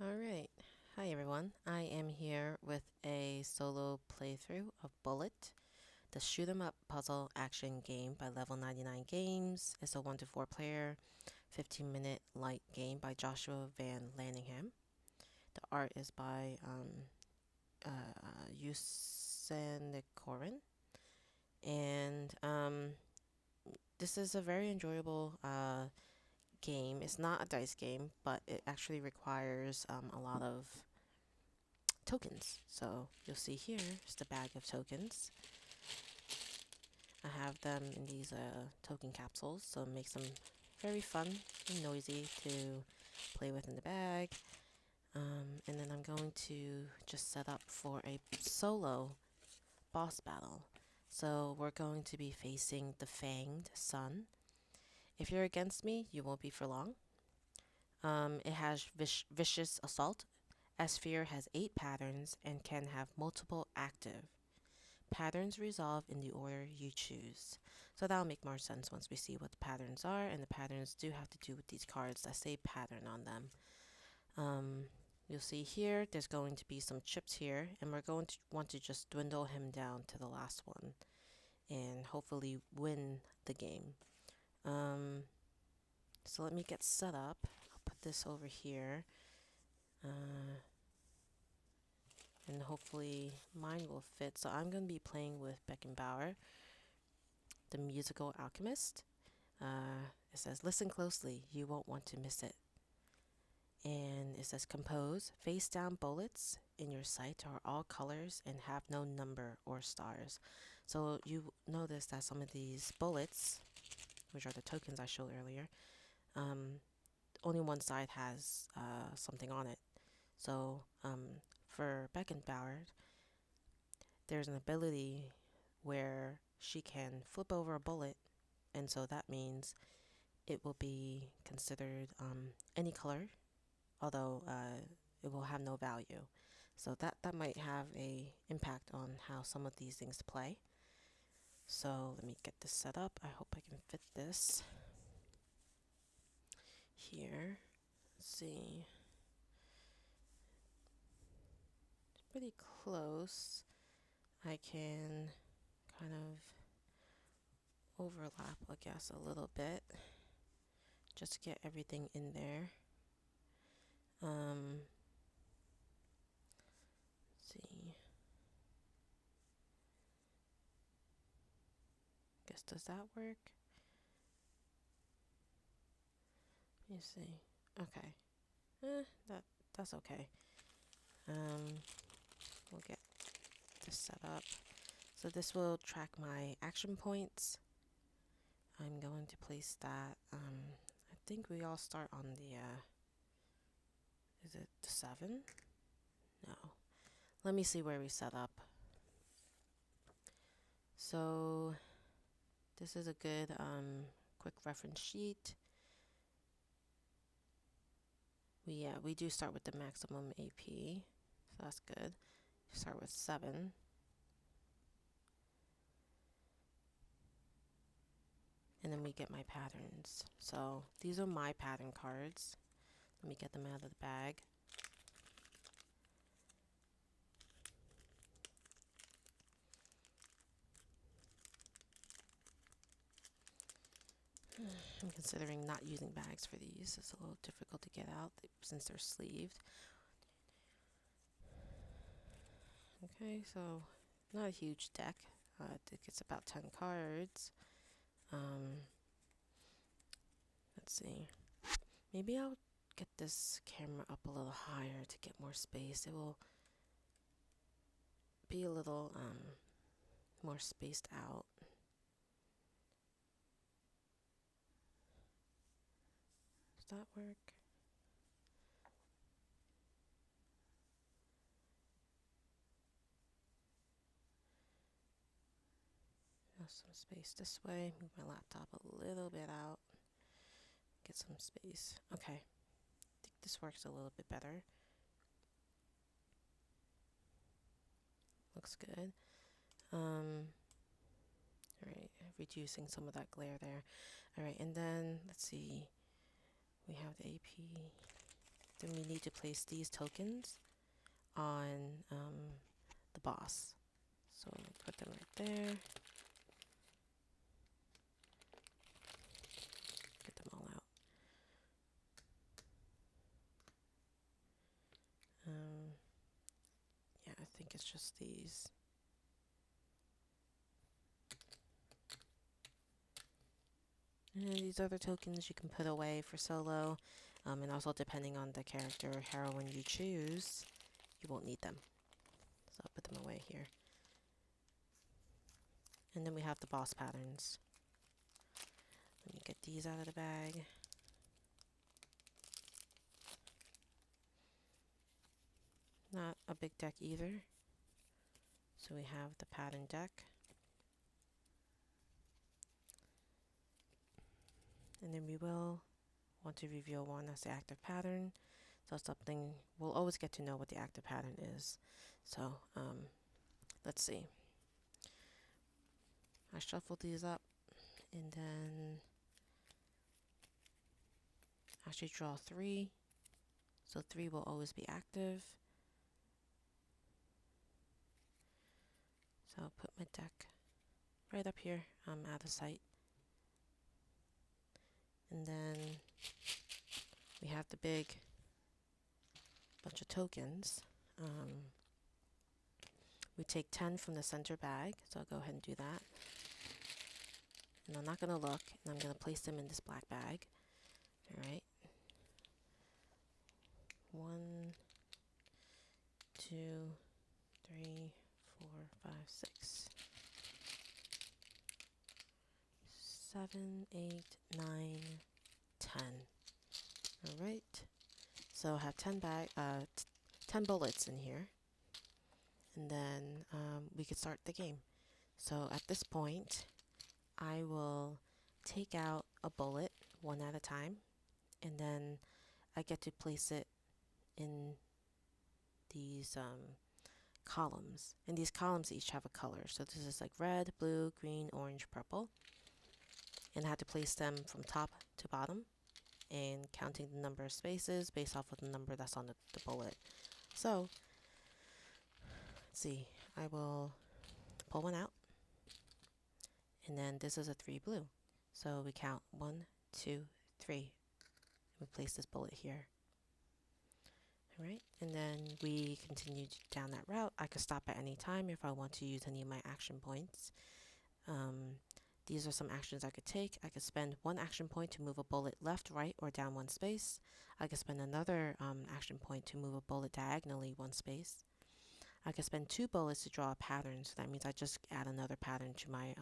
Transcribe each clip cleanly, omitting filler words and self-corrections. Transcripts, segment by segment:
Alright, hi everyone. I am here with a solo playthrough of Bullet, the shoot 'em up puzzle action game by Level 99 Games. It's a 1 to 4 player, 15-minute light game by Joshua Van Lanningham. The art is by Yusen Koren. And this is a very enjoyable game. It's not a dice game, but it actually requires a lot of tokens. So you'll see here is the bag of tokens. I have them in these token capsules, so it makes them very fun and noisy to play with in the bag. And then I'm going to just set up for a solo boss battle. So we're going to be facing the Fanged Sun. If you're against me, you won't be for long. It has Vicious Assault. Sphere has 8 patterns and can have multiple active. Patterns resolve in the order you choose. So that'll make more sense once we see what the patterns are, and the patterns do have to do with these cards that say pattern on them. You'll see here, there's going to be some chips here, and we're going to want to just dwindle him down to the last one, and hopefully win the game. So let me get set up. I'll put this over here. And hopefully mine will fit. So I'm going to be playing with Beckenbauer, the musical alchemist. It says, listen closely, you won't want to miss it. And it says, compose face down bullets in your sight are all colors and have no number or stars. So you notice that some of these bullets, which are the tokens I showed earlier, only one side has something on it. So for Beckenbauer, there's an ability where she can flip over a bullet, and so that means it will be considered any color, although it will have no value. So that might have a impact on how some of these things play. So let me get this set up. I hope I can fit this here. Let's see. It's pretty close. I can kind of overlap, I guess, a little bit just to get everything in there. Let's see. Guess does that work? Let me see. Okay. That's okay. We'll get this set up. So this will track my action points. I'm going to place that. I think we all start on the. Is it the 7? No. Let me see where we set up. So this is a good quick reference sheet. We do start with the maximum AP, so that's good. Start with 7. And then we get my patterns. So these are my pattern cards. Let me get them out of the bag. I'm considering not using bags for these. It's a little difficult to get out since they're sleeved. Okay, so not a huge deck. I think it's about 10 cards. Let's see. Maybe I'll get this camera up a little higher to get more space. It will be a little more spaced out. Does that work? Have some space this way. Move my laptop a little bit out. Get some space. Okay. I think this works a little bit better. Looks good. Alright, reducing some of that glare there. Alright, and then let's see. We have the AP. then we need to place these tokens on the boss. So put them right there. Get them all out. Yeah, I think it's just these. And these other tokens you can put away for solo, and also depending on the character or heroine you choose, you won't need them. So I'll put them away here. And then we have the boss patterns. Let me get these out of the bag. Not a big deck either. So we have the pattern deck. And then we will want to reveal one as the active pattern. So something, we'll always get to know what the active pattern is. So let's see. I shuffle these up and then actually draw 3. So 3 will always be active. So I'll put my deck right up here out of sight. And then we have the big bunch of tokens. We take 10 from the center bag, so I'll go ahead and do that. And I'm not going to look, and I'm going to place them in this black bag. Alright. 1, 2, 3, 4, 5, 6, 7, 8, 9, 10. Alright. So I have 10 bullets in here. And then we could start the game. So at this point, I will take out a bullet one at a time, and then I get to place it in these columns. And these columns each have a color. So this is like red, blue, green, orange, purple. And I have to place them from top to bottom and counting the number of spaces based off of the number that's on the bullet. So let's see, I will pull one out, and then this is a 3 blue. So we count 1, 2, 3, and we place this bullet here. Alright, and then we continue down that route. I could stop at any time if I want to use any of my action points. These are some actions I could take. I could spend 1 action point to move a bullet left, right, or down 1 space. I could spend another action point to move a bullet diagonally 1 space. I could spend 2 bullets to draw a pattern, so that means I just add another pattern to my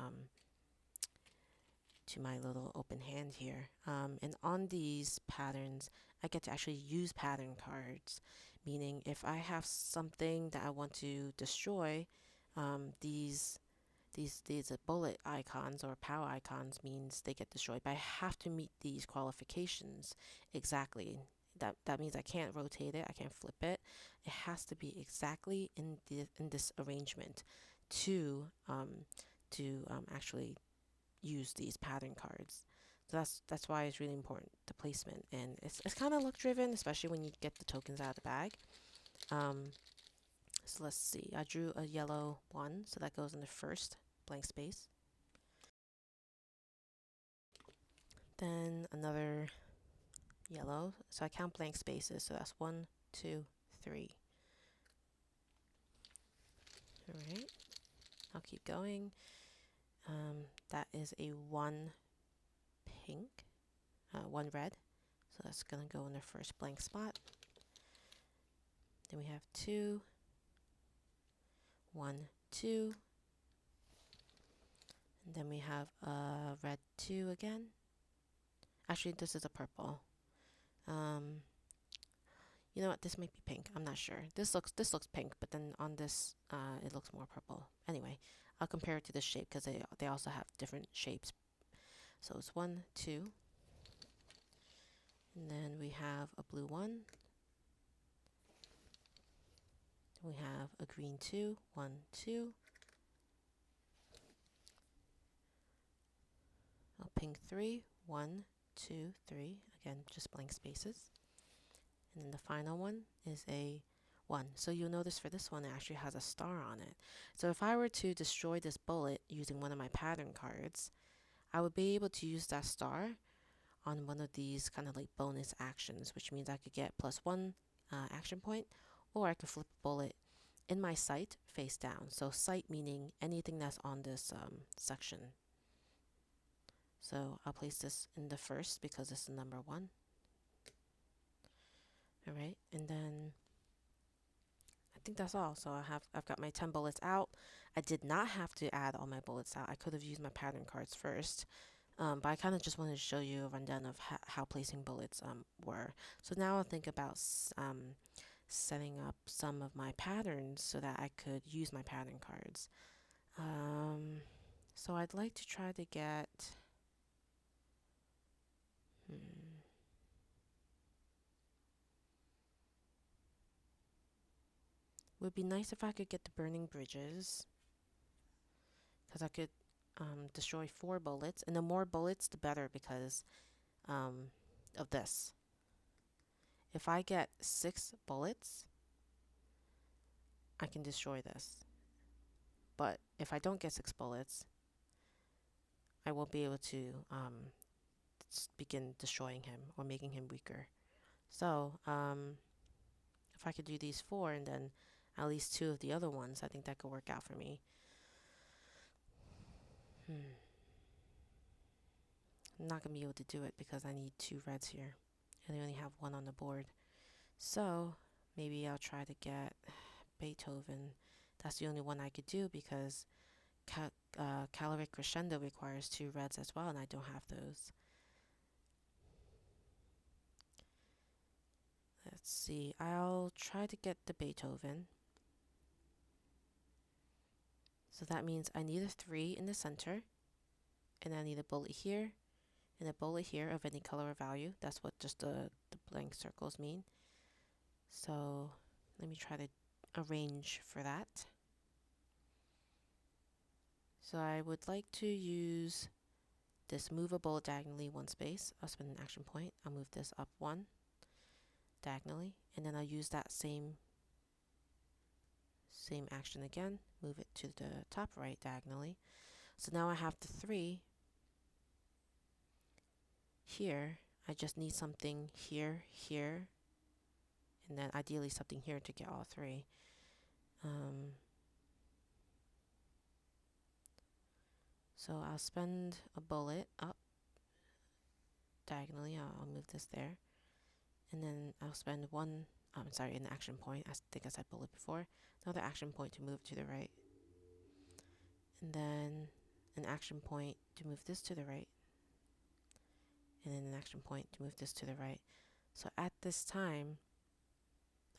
little open hand here. And on these patterns, I get to actually use pattern cards, meaning if I have something that I want to destroy, these bullet icons or power icons means they get destroyed. But I have to meet these qualifications exactly. That means I can't rotate it, I can't flip it. It has to be exactly in this arrangement to actually use these pattern cards. So that's why it's really important, the placement, and it's kind of luck driven, especially when you get the tokens out of the bag. So let's see, I drew a yellow 1, so that goes in the first blank space. Then another yellow, so I count blank spaces, so that's 1, 2, 3. Alright, I'll keep going. That is a 1 pink, 1 red, so that's gonna go in the first blank spot. Then we have 2, 1, 2, and then we have a red 2 again. Actually, this is a purple. You know what? This might be pink. I'm not sure. This looks pink, but then on this, it looks more purple. Anyway, I'll compare it to this shape because they also have different shapes. So it's 1, 2, and then we have a blue 1. We have a green 2, 1, 2. A pink 3, 1, 2, 3. Again, just blank spaces. And then the final one is a 1. So you'll notice for this one, it actually has a star on it. So if I were to destroy this bullet using one of my pattern cards, I would be able to use that star on one of these kind of like bonus actions, which means I could get +1 action point, or I could flip a bullet in my sight face down. So sight meaning anything that's on this section. So I'll place this in the first because it's the number 1. All right, and then I think that's all. So I've got my 10 bullets out. I did not have to add all my bullets out. I could have used my pattern cards first. But I kind of just wanted to show you a rundown of how placing bullets were. So now I'll think about setting up some of my patterns so that I could use my pattern cards. So I'd like to try to get... Would be nice if I could get the burning bridges, because I could destroy 4 bullets, and the more bullets the better because of this. If I get 6 bullets, I can destroy this. But if I don't get 6 bullets, I won't be able to begin destroying him or making him weaker. So if I could do these 4 and then at least 2 of the other ones, I think that could work out for me. I'm not going to be able to do it because I need 2 reds here. And I only have 1 on the board. So maybe I'll try to get Beethoven. That's the only one I could do because Caloric Crescendo requires 2 reds as well, and I don't have those. Let's see. I'll try to get the Beethoven. So that means I need a 3 in the center, and I need a bullet here, and a bullet here of any color or value. That's what just the blank circles mean. So let me try to arrange for that. So I would like to use this move a bullet diagonally 1 space. I'll spend an action point. I'll move this up 1 diagonally, and then I'll use that same action again, move it to the top right diagonally. So now I have the 3 here. I just need something here, here, and then ideally something here to get all 3. So I'll spend a bullet up diagonally. I'll move this there, and then I'll spend an action point. I think I said bullet before. Another action point to move to the right, and then an action point to move this to the right, and then an action point to move this to the right. So at this time,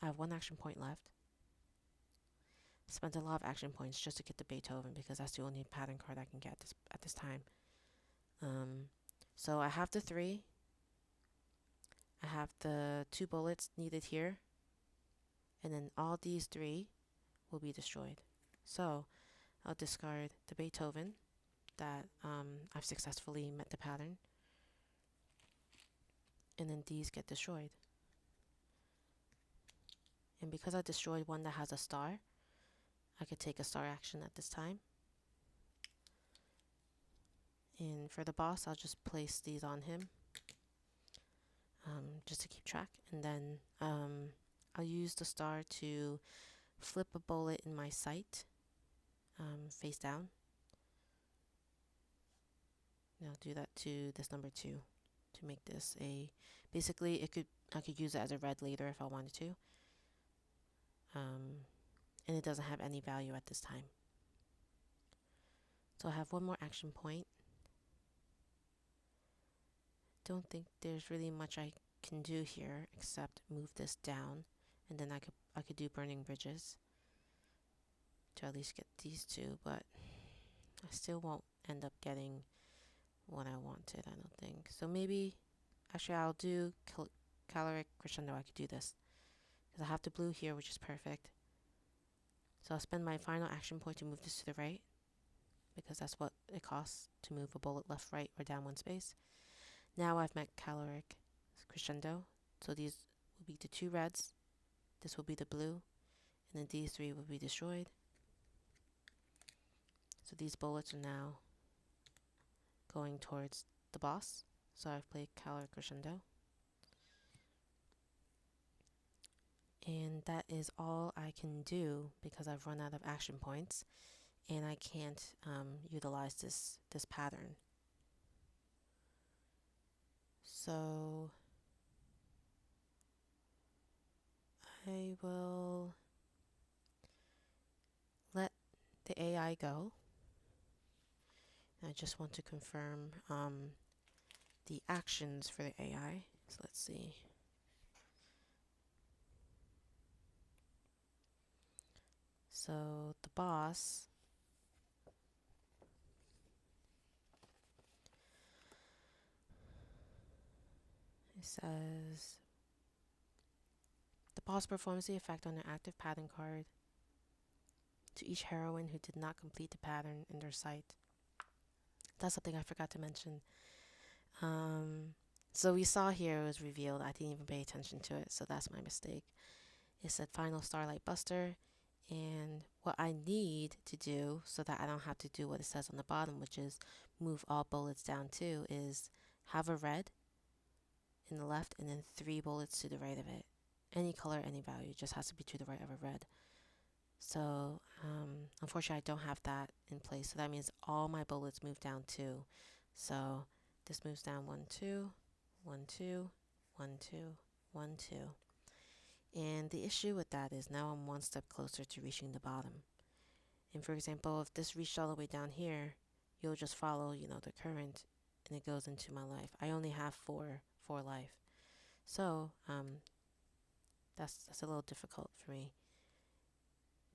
I have 1 action point left. Spent a lot of action points just to get the Beethoven because that's the only pattern card I can get at this time. So I have the 3. I have the 2 bullets needed here, and then all these 3 will be destroyed. So I'll discard the Beethoven that I've successfully met the pattern, and then these get destroyed. And because I destroyed one that has a star, I could take a star action at this time. And for the boss, I'll just place these on him just to keep track. And then I'll use the star to flip a bullet in my sight face down. And I'll do that to this number 2 to make this a... Basically, I could use it as a red later if I wanted to. And it doesn't have any value at this time. So I have 1 more action point. Don't think there's really much I can do here except move this down, and then I could do burning bridges to at least get these 2, but I still won't end up getting what I wanted, I don't think. So maybe, actually I'll do Caloric Crescendo. I could do this because I have the blue here, which is perfect. So I'll spend my final action point to move this to the right because that's what it costs to move a bullet left, right, or down 1 space. Now I've met Caloric Crescendo, so these will be the 2 reds, this will be the blue, and then these 3 will be destroyed. So these bullets are now going towards the boss. So I've played Color Crescendo. And that is all I can do because I've run out of action points and I can't utilize this pattern. So I will let the AI go. I just want to confirm the actions for the AI. So let's see. So the boss it says the boss performs the effect on an active pattern card to each heroine who did not complete the pattern in their sight. That's something I forgot to mention. So we saw here it was revealed. I didn't even pay attention to it, so that's my mistake. It said Final Starlight Buster, and what I need to do so that I don't have to do what it says on the bottom, which is move all bullets down to, is have a red in the left and then 3 bullets to the right of it. Any color, any value, just has to be to the right of a red. So unfortunately I don't have that in place, so that means all my bullets move down 2. So this moves down 1 2 1 2 1 2 1 2. And the issue with that is now I'm 1 step closer to reaching the bottom. And for example, if this reached all the way down here, you'll just follow, the current, and it goes into my life. I only have 4 life. So that's a little difficult for me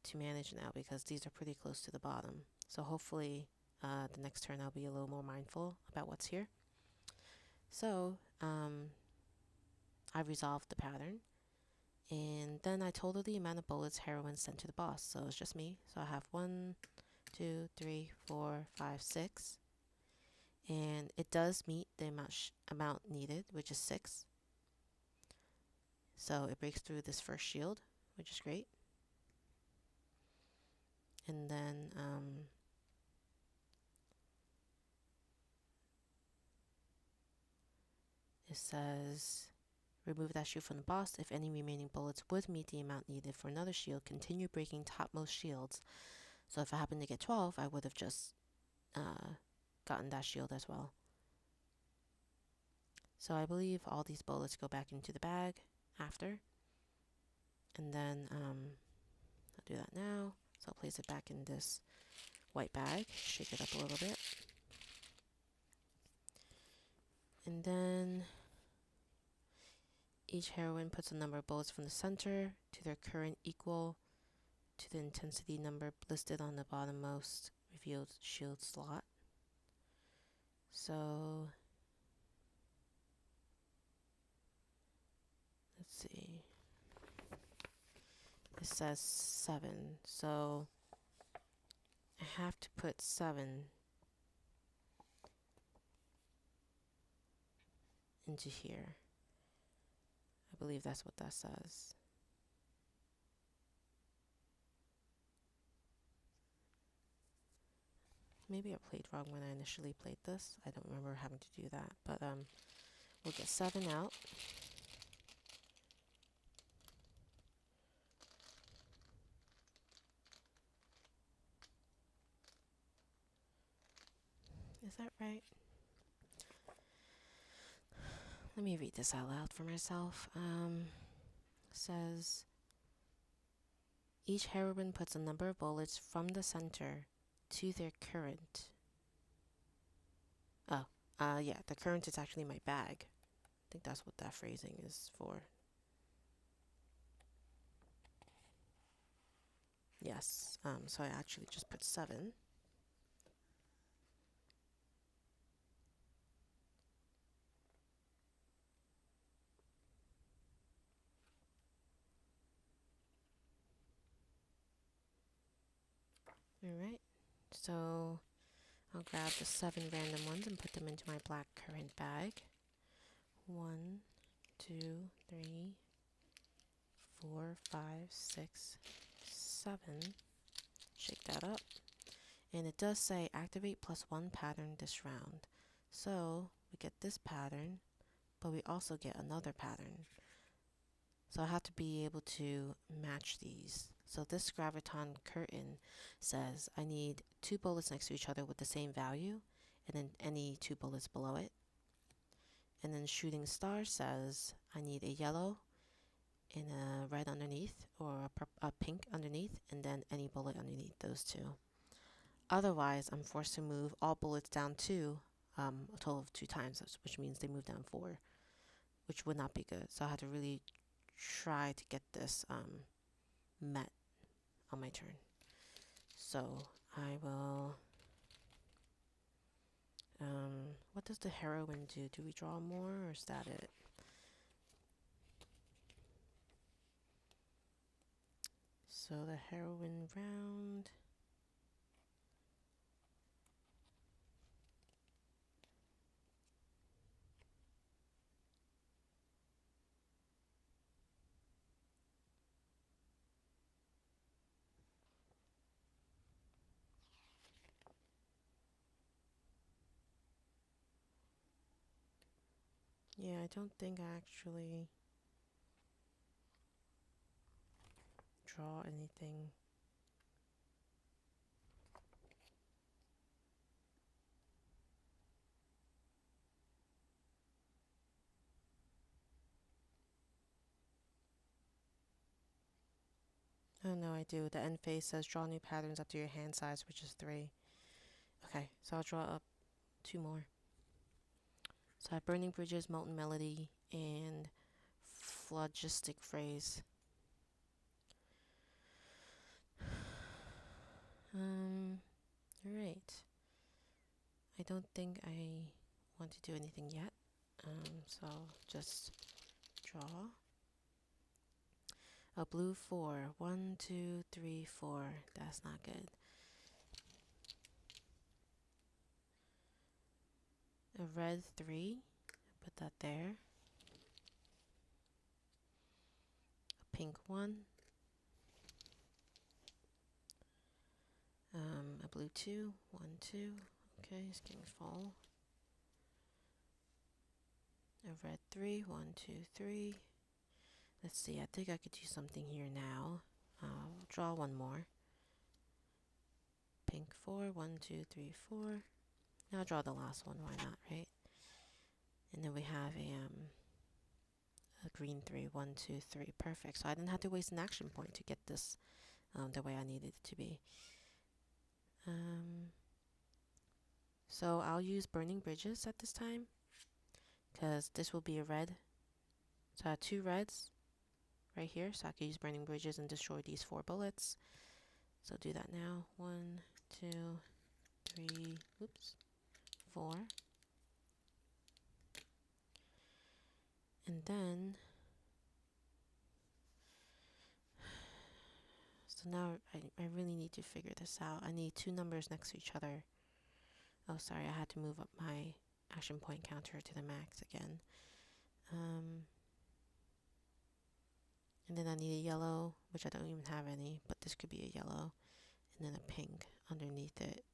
to manage now because these are pretty close to the bottom. So hopefully the next turn I'll be a little more mindful about what's here. So I resolved the pattern, and then I totaled the amount of bullets heroines sent to the boss. So it's just me. So I have 1 2 3 4 5 6, and it does meet the amount needed, which is 6. So it breaks through this first shield, which is great. And then it says remove that shield from the boss. If any remaining bullets would meet the amount needed for another shield, continue breaking topmost shields. So if I happened to get 12, I would have just gotten that shield as well. So I believe all these bullets go back into the bag after. And then I'll do that now. So I'll place it back in this white bag, shake it up a little bit. And then each heroine puts a number of bullets from the center to their current equal to the intensity number listed on the bottommost revealed shield slot. So let's see. It says 7, so I have to put 7 into here. I believe that's what that says. Maybe I played wrong when I initially played this. I don't remember having to do that, but we'll get 7 out. Is that right? Let me read this out loud for myself. Says each heroine puts a number of bullets from the center to their current. Yeah, the current is actually my bag. I think that's what that phrasing is for. Yes, so I actually just put 7. Alright, so I'll grab the 7 random ones and put them into my black currant bag. 1, 2, 3, 4, 5, 6, 7. Shake that up. And it does say activate +1 pattern this round. So we get this pattern, but we also get another pattern. So I have to be able to match these. So this graviton curtain says I need 2 bullets next to each other with the same value, and then any 2 bullets below it. And then shooting star says I need a yellow and a red underneath, or a pink underneath, and then any bullet underneath those two. Otherwise, I'm forced to move all bullets down 2, a total of 2 times, which means they move down 4, which would not be good. So I had to really try to get this met on my turn. So I will. What does the heroine do? Do we draw more, or is that it? So the heroine round. Yeah, I don't think I actually draw anything. Oh no, I do. The end phase says draw new patterns up to your hand size, which is 3. Okay, so I'll draw up 2 more. So I have Burning Bridges, Molten Melody, and Phlogistic Phrase. Alright. I don't think I want to do anything yet. So I'll just draw. A blue 4. 1, 2, 3, 4. That's not good. A red 3. Put that there. A pink 1. A blue 2. 1, 2. Okay, it's getting full. A red 3. 1, 2, 3. Let's see, I think I could do something here now. I'll draw one more. Pink 4. 1, 2, 3, 4. Now I'll draw the last one. Why not, right? And then we have a green 3. 1, 2, 3. Perfect. So I didn't have to waste an action point to get this the way I needed it to be. So I'll use Burning Bridges at this time, because this will be a red. So I have 2 reds right here, so I can use Burning Bridges and destroy these 4 bullets. So do that now. 1, 2, 3, oops, 4. And then, so now I really need to figure this out. I need 2 numbers next to each other. Oh, sorry, I had to move up my action point counter to the max again. And then I need a yellow, which I don't even have any, but this could be a yellow. And then a pink underneath it.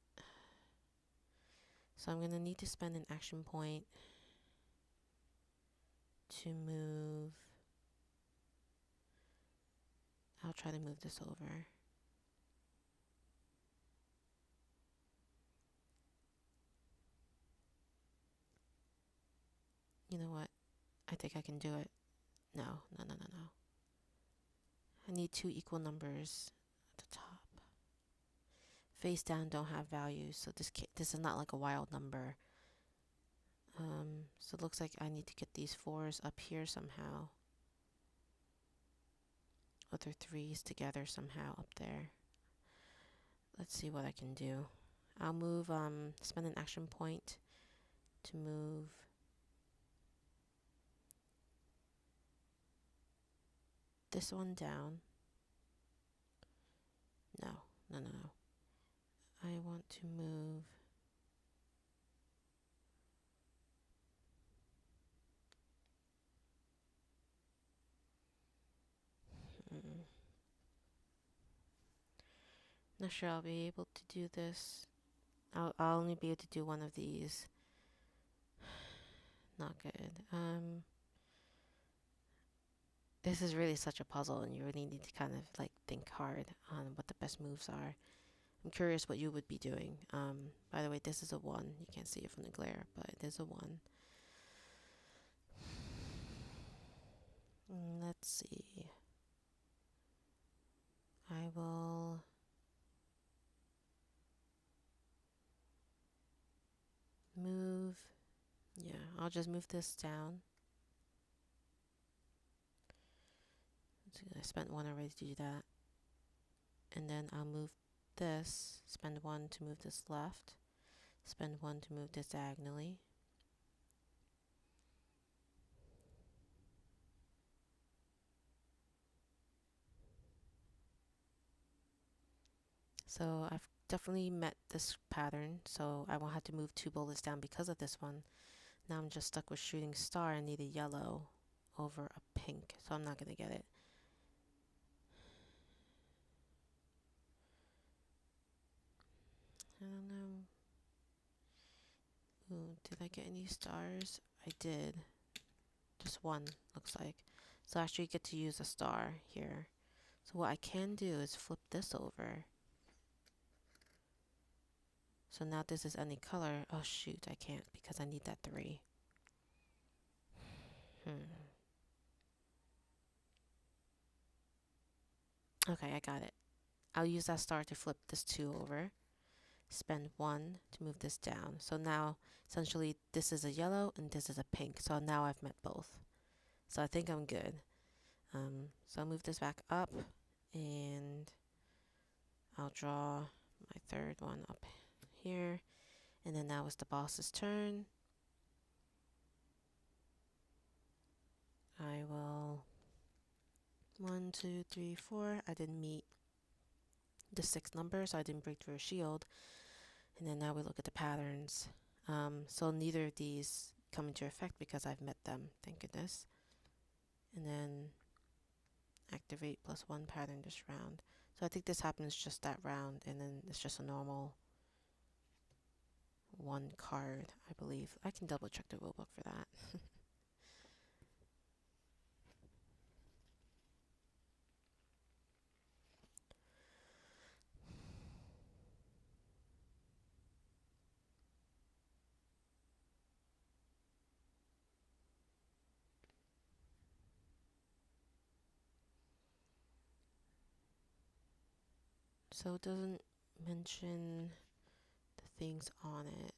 So I'm going to need to spend an action point to move. I'll try to move this over. You know what? I think I can do it. No. I need 2 equal numbers at the top. Face down don't have values, so this is not like a wild number. So it looks like I need to get these 4s up here somehow. Other 3s together somehow up there. Let's see what I can do. I'll move, spend an action point to move this one down. No. I want to move Not sure I'll be able to do this. I'll only be able to do one of these. Not good. This is really such a puzzle, and you really need to kind of like think hard on what the best moves are. I'm curious what you would be doing. By the way, this is a 1. You can't see it from the glare, but it is a 1. Let's see. I will move. Yeah, I'll just move this down. I spent 1 already to do that. And then I'll move this. Spend 1 to move this left. Spend 1 to move this diagonally. So I've definitely met this pattern, so I won't have to move 2 bullets down because of this one. Now I'm just stuck with shooting star. I need a yellow over a pink, so I'm not going to get it. I don't know. Ooh, did I get any stars? I did. Just 1, looks like. So I actually get to use a star here. So what I can do is flip this over. So now this is any color. Oh shoot, I can't because I need that 3. Okay, I got it. I'll use that star to flip this 2 over. Spend 1 to move this down. So now, essentially, this is a yellow and this is a pink. So now I've met both. So I think I'm good. So I'll move this back up and I'll draw my 3rd one up here. And then now it's the boss's turn. I will 1, 2, 3, 4. I didn't meet the 6th number, so I didn't break through a shield. And then now we look at the patterns. So neither of these come into effect because I've met them, thank goodness. And then activate +1 pattern this round. So I think this happens just that round, and then it's just a normal 1 card, I believe. I can double check the rulebook for that. So it doesn't mention the things on it.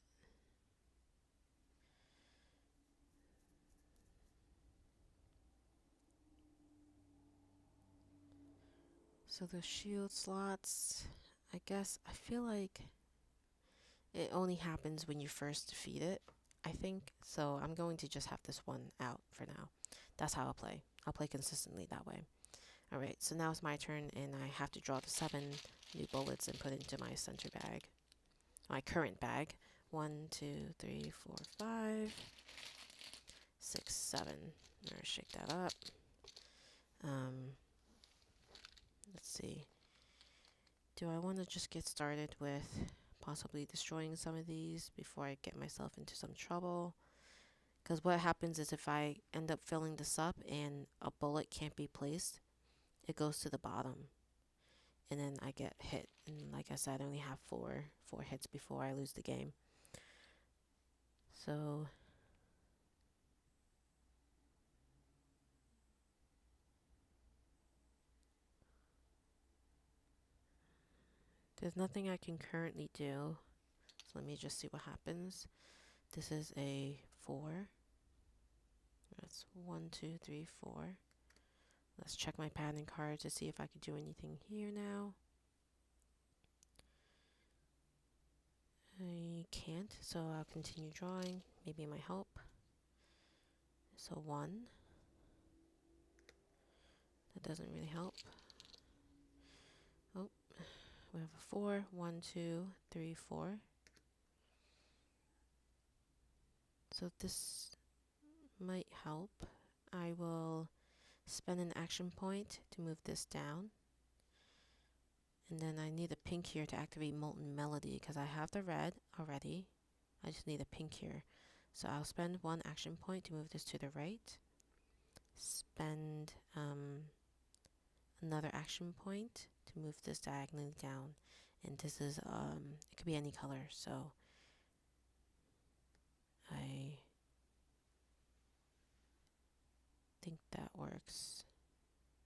So the shield slots, I guess, I feel like it only happens when you first defeat it, I think. So I'm going to just have this one out for now. That's how I'll play. I'll play consistently that way. Alright, so now it's my turn, and I have to draw the 7 new bullets and put it into my center bag. My current bag. 1, 2, 3, 4, 5, 6, 7. I'm gonna shake that up. Let's see. Do I want to just get started with possibly destroying some of these before I get myself into some trouble? Because what happens is if I end up filling this up and a bullet can't be placed, it goes to the bottom. And then I get hit. And like I said, I only have four hits before I lose the game. So there's nothing I can currently do. So let me just see what happens. This is a 4. That's 1, 2, 3, 4. Let's check my pattern card to see if I could do anything here now. I can't, so I'll continue drawing. Maybe it might help. So 1. That doesn't really help. Oh, we have a 4. 1, 2, 3, 4. So this might help. I will spend an action point to move this down. And then I need a pink here to activate Molten Melody because I have the red already. I just need a pink here. So I'll spend 1 action point to move this to the right. Spend another action point to move this diagonally down. And this is, it could be any color. So I think that works.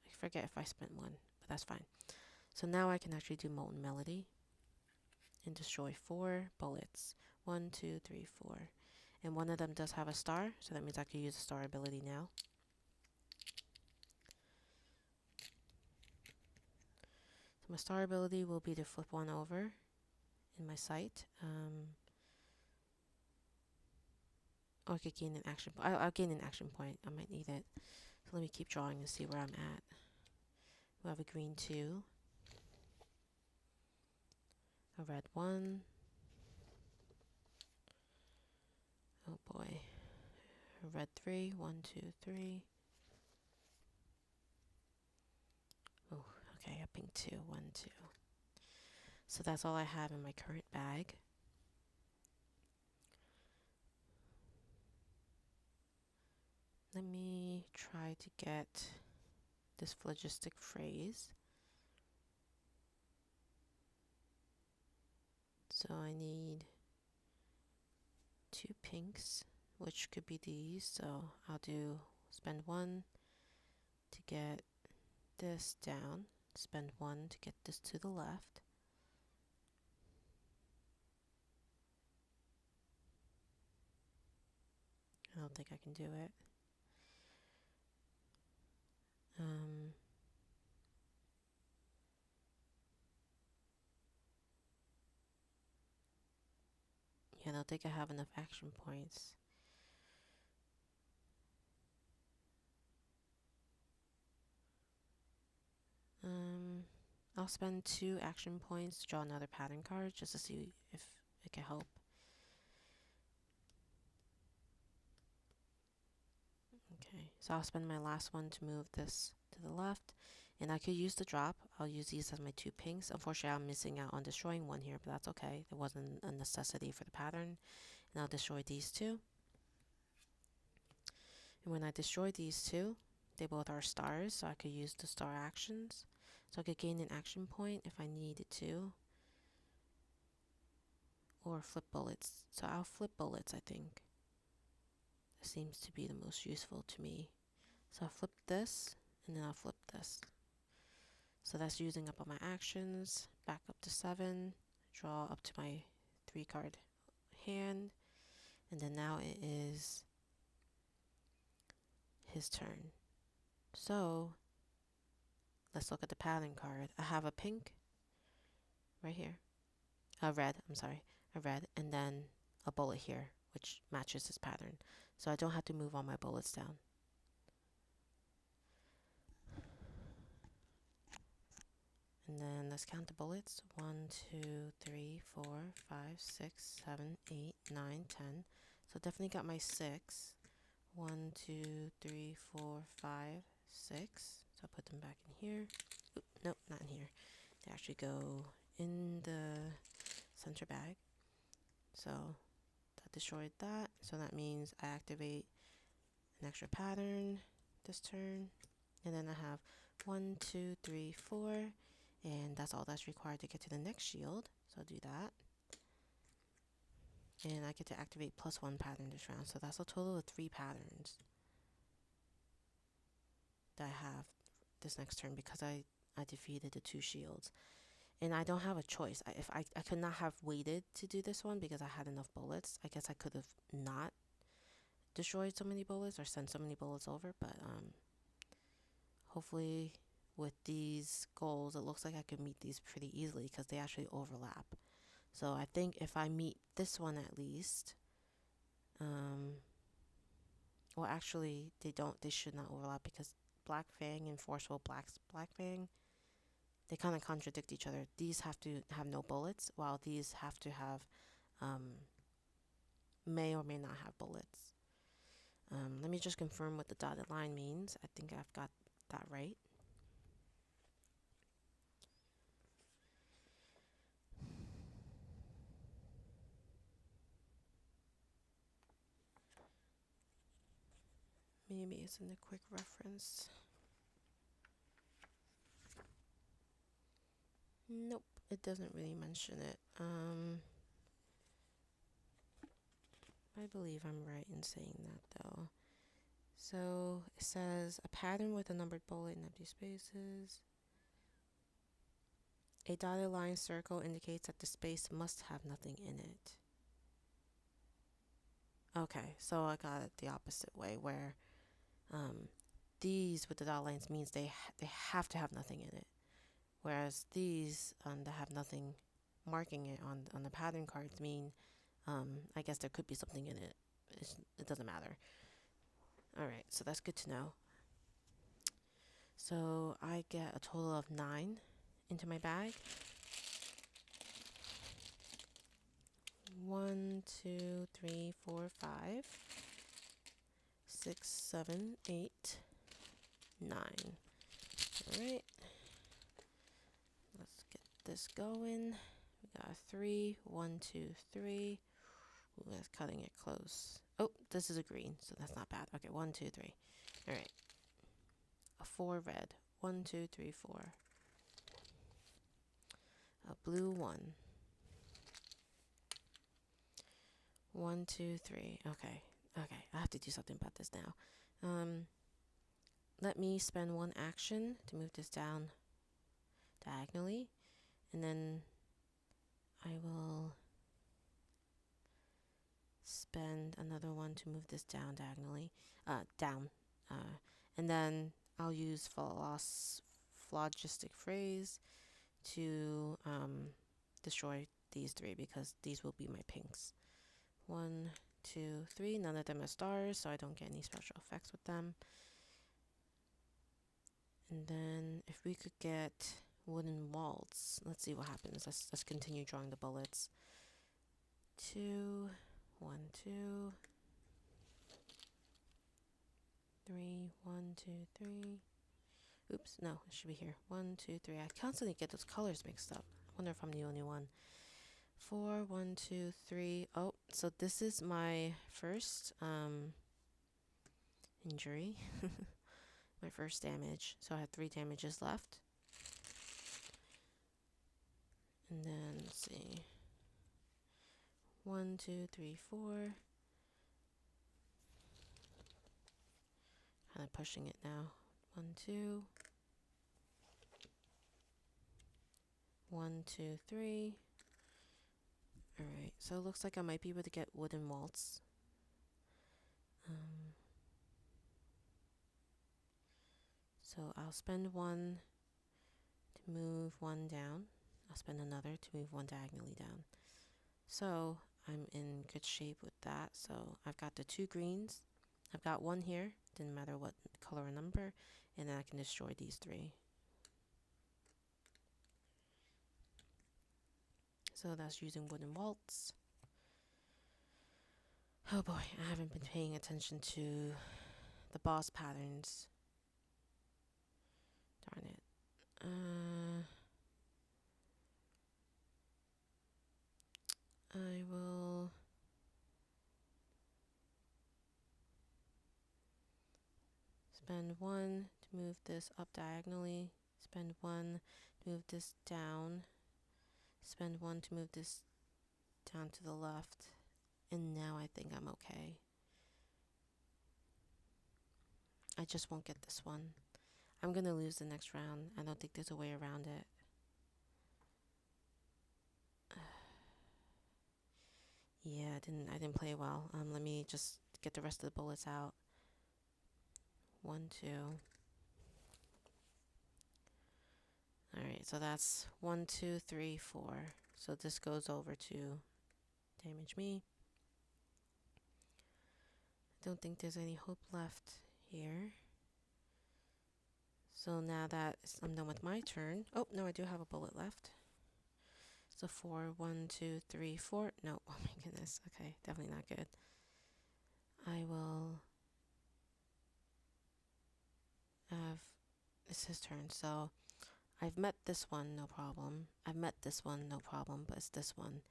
I forget if I spent 1, but that's fine. So now I can actually do Molten Melody and destroy 4 bullets. 1, 2, 3, 4. And one of them does have a star, so that means I can use the star ability now. So my star ability will be to flip 1 over in my sight. Or I could gain an action point. I'll gain an action point. I might need it. So let me keep drawing and see where I'm at. We have a green 2. A red 1. Oh boy. A red 3. 1, 2, 3. Oh, okay. A pink 2. 1, 2. So that's all I have in my current bag. Let me try to get this phlogistic phrase. So I need 2 pinks, which could be these. So I'll spend 1 to get this down, spend 1 to get this to the left. I don't think I can do it. Yeah, I don't think I have enough action points. I'll spend 2 action points to draw another pattern card just to see if it can help. Okay, so I'll spend my last one to move this to the left. And I could use the drop. I'll use these as my 2 pinks. Unfortunately, I'm missing out on destroying 1 here, but that's okay. There wasn't a necessity for the pattern. And I'll destroy these 2. And when I destroy these 2, they both are stars, so I could use the star actions. So I could gain an action point if I needed to. Or flip bullets. So I'll flip bullets, I think. That seems to be the most useful to me. So I'll flip this, and then I'll flip this. So that's using up all my actions. Back up to 7. Draw up to my 3 card hand. And then now it is his turn. So let's look at the pattern card. I have a pink right here. A red, I'm sorry. A red, and then a bullet here, which matches his pattern. So I don't have to move all my bullets down. And then let's count the bullets. 1, 2, 3, 4, 5, 6, 7, 8, 9, 10. So definitely got my 6. 1, 2, 3, 4, 5, 6. So I'll put them back in here. Oop, nope, not in here. They actually go in the center bag. So that destroyed that. So that means I activate an extra pattern this turn. And then I have 1, 2, 3, 4. And that's all that's required to get to the next shield. So I'll do that. And I get to activate +1 pattern this round. So that's a total of 3 patterns that I have this next turn because I defeated the 2 shields. And I don't have a choice. I could not have waited to do this one because I had enough bullets. I guess I could have not destroyed so many bullets or sent so many bullets over. But hopefully with these goals, it looks like I could meet these pretty easily because they actually overlap. So I think if I meet this one at least, well actually they should not overlap because Black Fang and Forceful Black Fang, they kind of contradict each other. These have to have no bullets while these have to have, may or may not have bullets. Let me just confirm what the dotted line means. I think I've got that right. Maybe it's in the quick reference. Nope, it doesn't really mention it. I believe I'm right in saying that though. So it says a pattern with a numbered bullet and empty spaces. A dotted line circle indicates that the space must have nothing in it. Okay, so I got it the opposite way, where these with the dotted lines means they have to have nothing in it, whereas these that have nothing marking it on the pattern cards mean I guess there could be something in it. It doesn't matter. All right, so that's good to know. So I get a total of 9 into my bag. 1, 2, 3, 4, 5, 6, 7, 8, 9. All right. Let's get this going. We got a 3, 1, 2, 3. Ooh, that's cutting it close. Oh, this is a green, so that's not bad. Okay, 1, 2, 3. All right. A 4 red. 1, 2, 3, 4. A blue 1. 1, 2, 3. Okay. Okay, I have to do something about this now. Let me spend 1 action to move this down diagonally, and then I will spend another one to move this down diagonally, down, and then I'll use phlogistic phrase to destroy these 3 because these will be my pinks. 1, 2, 3. None of them are stars, so I don't get any special effects with them. And then if we could get wooden waltz, let's see what happens. Let's continue drawing the bullets. 2, 1, 2, 3, 1, 2, 3. Oops, no, it should be here. 1, 2, 3. I constantly get those colors mixed up. I wonder if I'm the only one. 4, 1, 2, 3. Oh, so this is my first injury. My first damage. So I have 3 damages left. And then let's see. 1, 2, 3, 4. Kind of pushing it now. 1, 2. 1, 2, 3. Alright, so it looks like I might be able to get wooden waltz. So I'll spend 1 to move 1 down. I'll spend another to move 1 diagonally down. So I'm in good shape with that. So I've got the 2 greens. I've got 1 here, didn't matter what color or number, and then I can destroy these 3. So that's using wooden waltz. Oh boy, I haven't been paying attention to the boss patterns. Darn it. I will spend 1 to move this up diagonally, spend 1 to move this down, spend 1 to move this down to the left, and now I think I'm okay. I just won't get this one. I'm gonna lose the next round. I don't think there's a way around it. Yeah, I didn't play well. Let me just get the rest of the bullets out. 1, 2. Alright, so that's 1, 2, 3, 4. So this goes over to damage me. I don't think there's any hope left here. So now that I'm done with my turn. Oh, no, I do have a bullet left. So 4, 1, 2, 3, 4. No, oh my goodness. Okay, definitely not good. I will have, it's his turn. So I've met this one, no problem. I've met this one, no problem, but it's this one.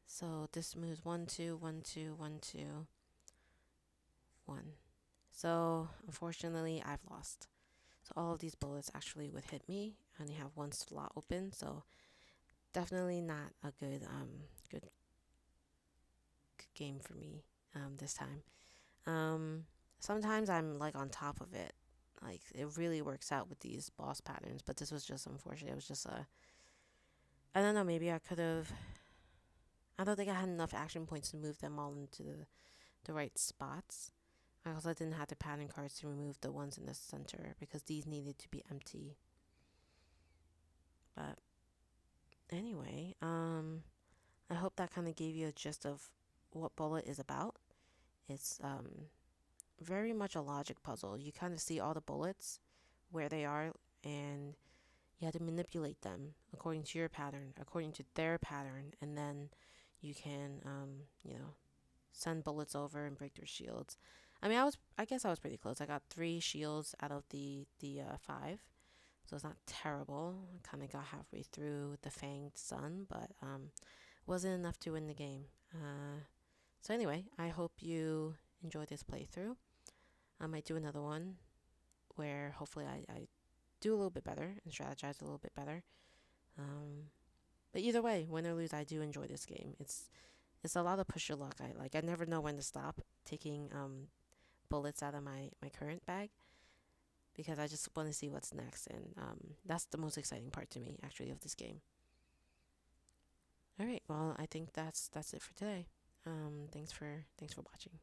So this moves 1, 2, 1, 2, 1, 2, 1. So unfortunately, I've lost. So all of these bullets actually would hit me. I only have one slot open, so definitely not a good game for me this time. Um, Sometimes I'm like on top of it. Like it really works out with these boss patterns, but this was just unfortunate. It was just a I don't know. Maybe I could have. I don't think I had enough action points to move them all into the right spots. I also didn't have the pattern cards to remove the ones in the center because these needed to be empty. But anyway, I hope that kind of gave you a gist of what Bullet is about. It's very much a logic puzzle. You kind of see all the bullets, where they are, and you have to manipulate them according to your pattern, according to their pattern, and then you can, send bullets over and break their shields. I mean, I guess I was pretty close. I got 3 shields out of the 5, so it's not terrible. I kind of got halfway through with the Fanged Sun, but wasn't enough to win the game. So anyway, I hope you enjoy this playthrough. I might do another one where hopefully I do a little bit better and strategize a little bit better. Um, but either way, win or lose, I do enjoy this game. It's a lot of push your luck. I never know when to stop taking bullets out of my current bag because I just want to see what's next, and that's the most exciting part to me actually of this game. All right, well I think that's it for today. Thanks for watching.